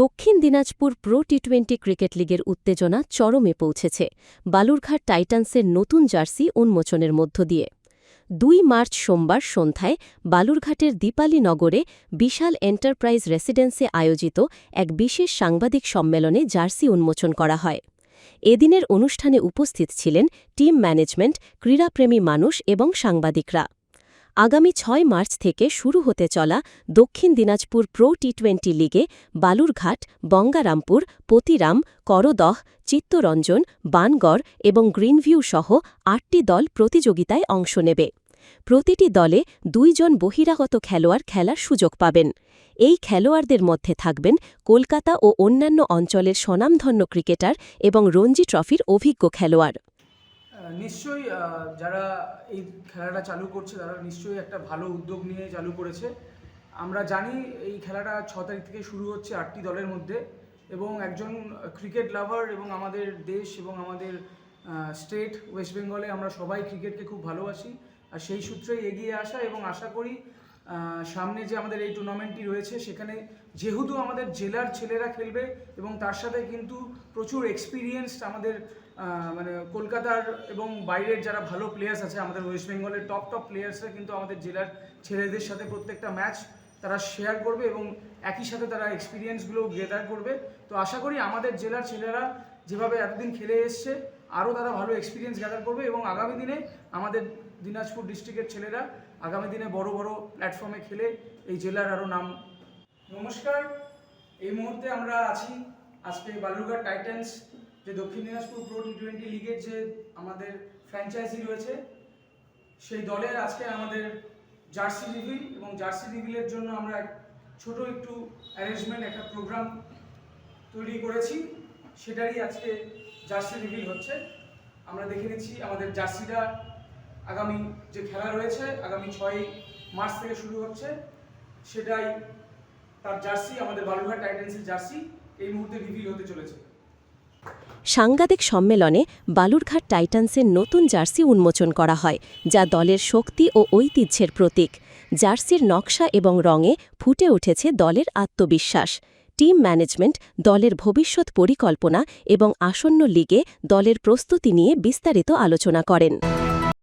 দক্ষিণ Dinajpur pro টি-20 cricket লিগের উত্তেজনা চরমে পৌঁছেছে বালুরঘাট টাইটান্সের নতুন জার্সি উন্মোচনের মধ্য দিয়ে। ২ মার্চ সোমবার সন্ধ্যায় বালুরঘাটের দীপালি নগরে বিশাল এন্টারপ্রাইজ রেসিডেন্সে আয়োজিত এক বিশেষ সাংবাদিক সম্মেলনে জার্সি উন্মোচন করা হয়। এদিনের অনুষ্ঠানে উপস্থিত ছিলেন টিম ম্যানেজমেন্ট, ক্রীড়াপ্রেমী মানুষ এবং সাংবাদিকরা। আগামী ৬ মার্চ থেকে শুরু হতে চলা দক্ষিণ দিনাজপুর প্রো টি-20 লিগে বালুরঘাট, বঙ্গারামপুর, পতিরাম, করদহ, চিত্তরঞ্জন, বানগড় এবং গ্রিনভিউ সহ ৮টি দল প্রতিযোগিতায় অংশ নেবে। প্রতিটি দলে ২ জন বহিরাগত খেলোয়াড় খেলার সুযোগ পাবেন। এই খেলোয়াড়দের মধ্যে থাকবেন কলকাতা ও অন্যান্য অঞ্চলের স্বনামধন্য ক্রিকেটার এবং রঞ্জি ট্রফির অভিজ্ঞ খেলোয়াড়। নিশ্চয়ই যারা এই খেলাটা চালু করছে তারা নিশ্চয়ই একটা ভালো উদ্যোগ নিয়ে চালু করেছে। আমরা জানি এই খেলাটা ৬ তারিখ থেকে শুরু হচ্ছে ৮টি দলের মধ্যে, এবং একজন ক্রিকেট লাভার এবং আমাদের দেশ এবং আমাদের স্টেট ওয়েস্ট বেঙ্গলে আমরা সবাই ক্রিকেটকে খুব ভালোবাসি, আর সেই সূত্রেই এগিয়ে আসা। এবং আশা করি সামনে যে আমাদের এই টুর্নামেন্টটি রয়েছে সেখানে যেহেতু আমাদের জেলার ছেলেরা খেলবে এবং তার সাথে কিন্তু প্রচুর এক্সপিরিয়েন্সড আমাদের মানে কলকাতার এবং বাইরের যারা ভালো প্লেয়ার্স আছে, আমাদের ওয়েস্ট বেঙ্গলের টপ প্লেয়ার্সরা কিন্তু আমাদের জেলার ছেলেদের সাথে প্রত্যেকটা ম্যাচ তারা শেয়ার করবে এবং একই সাথে তারা এক্সপিরিয়েন্সগুলো গেদার করবে। তো আশা করি আমাদের জেলার ছেলেরা যেভাবে এতদিন খেলে এসছে আরও তারা ভালো এক্সপিরিয়েন্স গ্যাদার করবে এবং আগামী দিনে আমাদের দিনাজপুর ডিস্ট্রিক্টের ছেলেরা আগামী দিনে বড় বড় প্ল্যাটফর্মে খেলে এই জেলার আরও নাম। নমস্কার, এই মুহূর্তে আমরা আছি আজকে বালুরঘাট টাইটান্স, যে দক্ষিণ দিনাজপুর প্রো টি-20 লিগের যে আমাদের ফ্র্যাঞ্চাইজি রয়েছে সেই দলের আজকে আমাদের জার্সি রিভিল, এবং জার্সি রিভিলের জন্য আমরা ছোট একটু অ্যারেঞ্জমেন্ট, একটা প্রোগ্রাম তৈরি করেছি, সেটারই আজকে জার্সি রিভিল হচ্ছে। আমরা দেখে নিচ্ছি আমাদের জার্সিটা আগামী যে খেলা রয়েছে আগামী ৬ মার্চ থেকে শুরু হচ্ছে, সেটাই তার জার্সি, আমাদের বালুরঘাট টাইটান্সের জার্সি এই মুহূর্তে রিভিল হতে চলেছে। সাংবাদিক সম্মেলনে বালুরঘাট টাইটান্সের নতুন জার্সি উন্মোচন করা হয়, যা দলের শক্তি ও ঐতিহ্যের প্রতীক। জার্সির নকশা এবং রঙে ফুটে উঠেছে দলের আত্মবিশ্বাস। টিম ম্যানেজমেন্ট দলের ভবিষ্যৎ পরিকল্পনা এবং আসন্ন লিগে দলের প্রস্তুতি নিয়ে বিস্তারিত আলোচনা করেন।